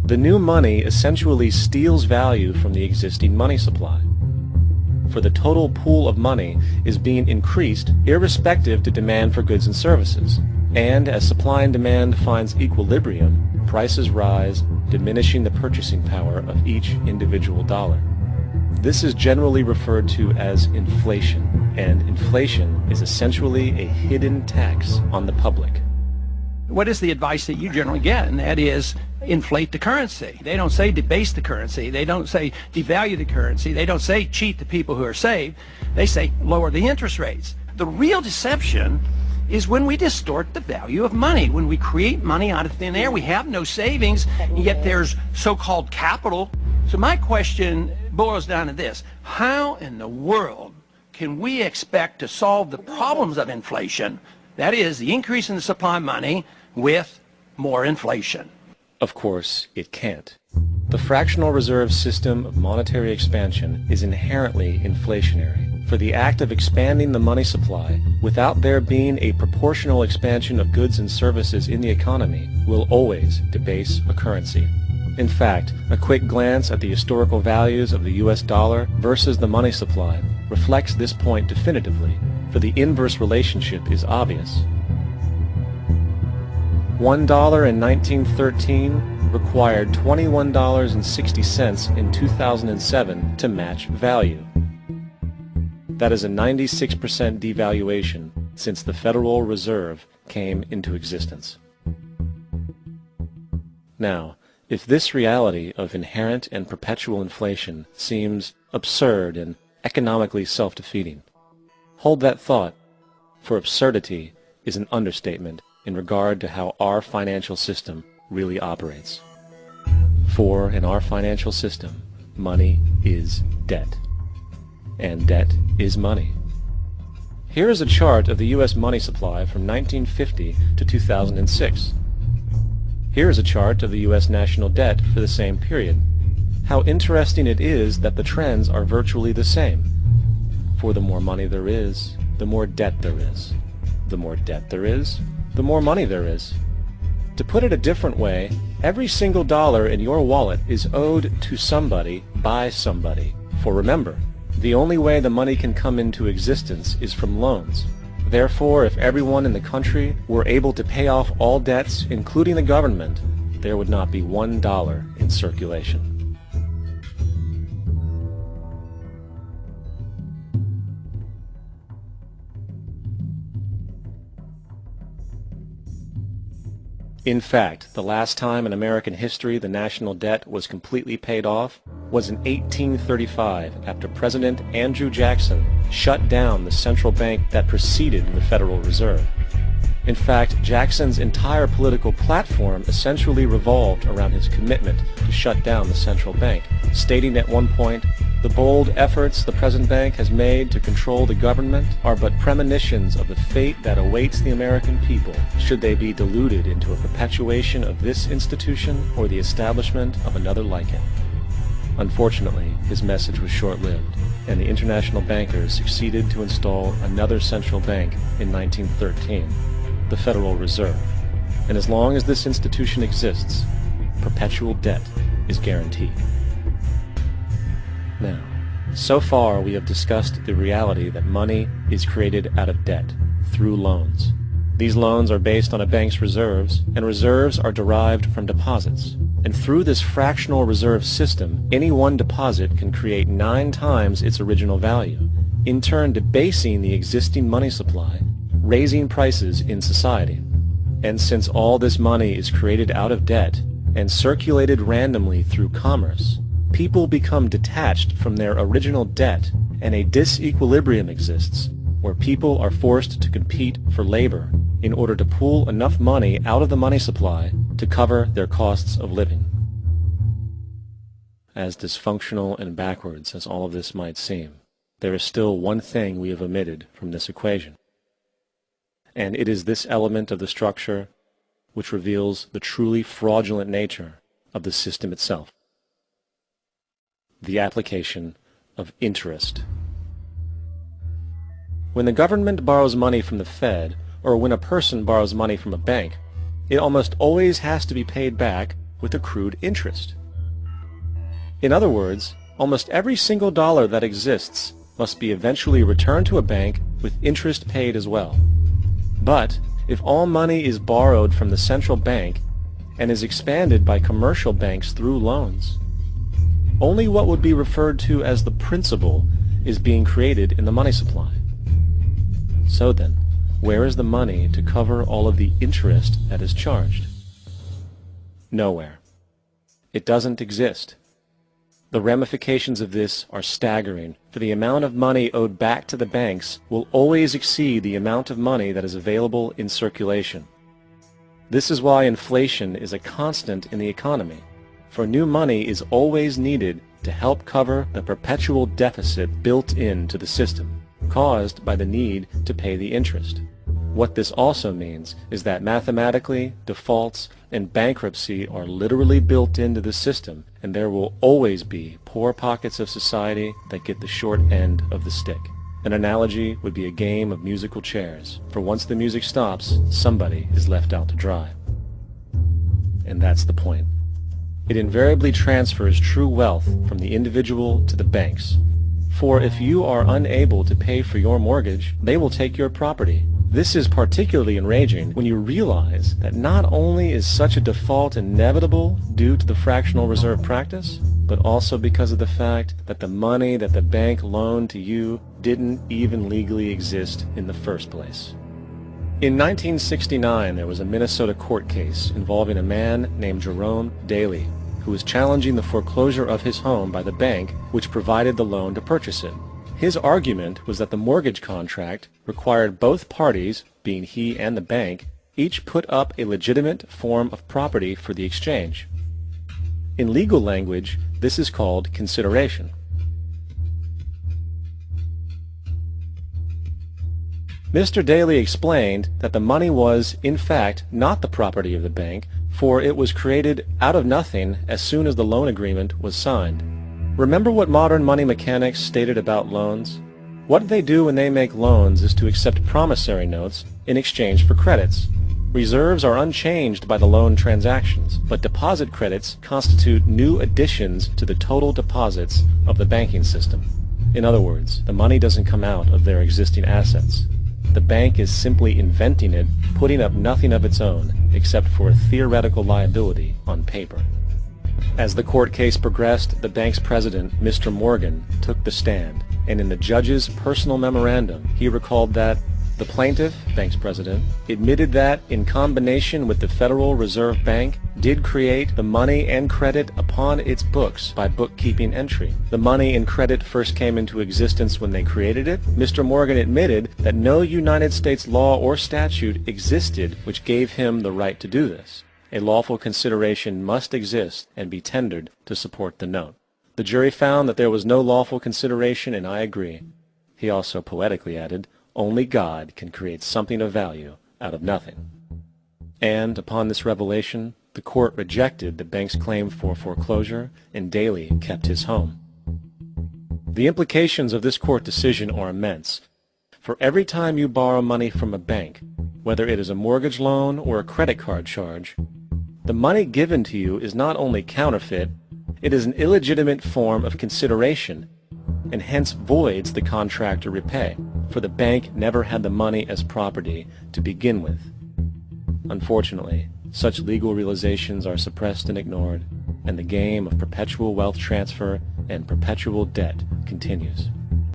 The new money essentially steals value from the existing money supply. For the total pool of money is being increased irrespective to demand for goods and services. And as supply and demand finds equilibrium, prices rise, diminishing the purchasing power of each individual dollar. This is generally referred to as inflation, and inflation is essentially a hidden tax on the public. What is the advice that you generally get? And that is, inflate the currency. They don't say debase the currency. They don't say devalue the currency. They don't say cheat the people who are saved. They say lower the interest rates. The real deception is when we distort the value of money. When we create money out of thin air, we have no savings, and yet there's so-called capital. So my question boils down to this: how in the world can we expect to solve the problems of inflation, that is, the increase in the supply of money, with more inflation? Of course, it can't. The fractional reserve system of monetary expansion is inherently inflationary. For the act of expanding the money supply, without there being a proportional expansion of goods and services in the economy, will always debase a currency. In fact, a quick glance at the historical values of the US dollar versus the money supply reflects this point definitively, for the inverse relationship is obvious. $1 in 1913 required $21.60 in 2007 to match value. That is a 96% devaluation since the Federal Reserve came into existence. Now, if this reality of inherent and perpetual inflation seems absurd and economically self-defeating, hold that thought, for absurdity is an understatement in regard to how our financial system really operates. For in our financial system, money is debt, and debt is money. Here is a chart of the U.S. money supply from 1950 to 2006. Here is a chart of the U.S. national debt for the same period. How interesting it is that the trends are virtually the same. For the more money there is, the more debt there is. The more debt there is, the more money there is. To put it a different way, every single dollar in your wallet is owed to somebody by somebody. For remember, the only way the money can come into existence is from loans. Therefore, if everyone in the country were able to pay off all debts, including the government, there would not be $1 in circulation. In fact, the last time in American history the national debt was completely paid off was in 1835 after President Andrew Jackson shut down the central bank that preceded the Federal Reserve. In fact, Jackson's entire political platform essentially revolved around his commitment to shut down the central bank, stating at one point, "The bold efforts the present bank has made to control the government are but premonitions of the fate that awaits the American people should they be deluded into a perpetuation of this institution or the establishment of another like it." Unfortunately, his message was short-lived, and the international bankers succeeded to install another central bank in 1913, the Federal Reserve. And as long as this institution exists, perpetual debt is guaranteed. Now, so far we have discussed the reality that money is created out of debt, through loans. These loans are based on a bank's reserves, and reserves are derived from deposits. And through this fractional reserve system, any one deposit can create 9 times its original value, in turn debasing the existing money supply, raising prices in society. And since all this money is created out of debt and circulated randomly through commerce, people become detached from their original debt, and a disequilibrium exists where people are forced to compete for labor in order to pool enough money out of the money supply to cover their costs of living. As dysfunctional and backwards as all of this might seem, there is still one thing we have omitted from this equation. And it is this element of the structure which reveals the truly fraudulent nature of the system itself: the application of interest. When the government borrows money from the Fed, or when a person borrows money from a bank, it almost always has to be paid back with accrued interest. In other words, almost every single dollar that exists must be eventually returned to a bank with interest paid as well. But if all money is borrowed from the central bank and is expanded by commercial banks through loans, only what would be referred to as the principal is being created in the money supply. So then, where is the money to cover all of the interest that is charged? Nowhere. It doesn't exist. The ramifications of this are staggering, for the amount of money owed back to the banks will always exceed the amount of money that is available in circulation. This is why inflation is a constant in the economy, for new money is always needed to help cover the perpetual deficit built into the system, caused by the need to pay the interest. What this also means is that mathematically, defaults and bankruptcy are literally built into the system, and there will always be poor pockets of society that get the short end of the stick. An analogy would be a game of musical chairs, for once the music stops, somebody is left out to dry. And that's the point. It invariably transfers true wealth from the individual to the banks. For if you are unable to pay for your mortgage, they will take your property. This is particularly enraging when you realize that not only is such a default inevitable due to the fractional reserve practice, but also because of the fact that the money that the bank loaned to you didn't even legally exist in the first place. In 1969, there was a Minnesota court case involving a man named Jerome Daly, who was challenging the foreclosure of his home by the bank which provided the loan to purchase it. His argument was that the mortgage contract required both parties, being he and the bank, each put up a legitimate form of property for the exchange. In legal language, this is called consideration. Mr. Daly explained that the money was, in fact, not the property of the bank, for it was created out of nothing as soon as the loan agreement was signed. Remember what modern money mechanics stated about loans? What they do when they make loans is to accept promissory notes in exchange for credits. Reserves are unchanged by the loan transactions, but deposit credits constitute new additions to the total deposits of the banking system. In other words, the money doesn't come out of their existing assets. The bank is simply inventing it, putting up nothing of its own, except for a theoretical liability on paper. As the court case progressed, the bank's president, Mr. Morgan, took the stand, and in the judge's personal memorandum, he recalled that the plaintiff, bank's president, admitted that, in combination with the Federal Reserve Bank, did create the money and credit upon its books by bookkeeping entry. The money and credit first came into existence when they created it. Mr. Morgan admitted that no United States law or statute existed which gave him the right to do this. A lawful consideration must exist and be tendered to support the note. The jury found that there was no lawful consideration, and I agree. He also poetically added, only God can create something of value out of nothing. And upon this revelation, the court rejected the bank's claim for foreclosure, and Daly kept his home. The implications of this court decision are immense. For every time you borrow money from a bank, whether it is a mortgage loan or a credit card charge, the money given to you is not only counterfeit, it is an illegitimate form of consideration, and hence voids the contract to repay, for the bank never had the money as property to begin with. Unfortunately, such legal realizations are suppressed and ignored, and the game of perpetual wealth transfer and perpetual debt continues.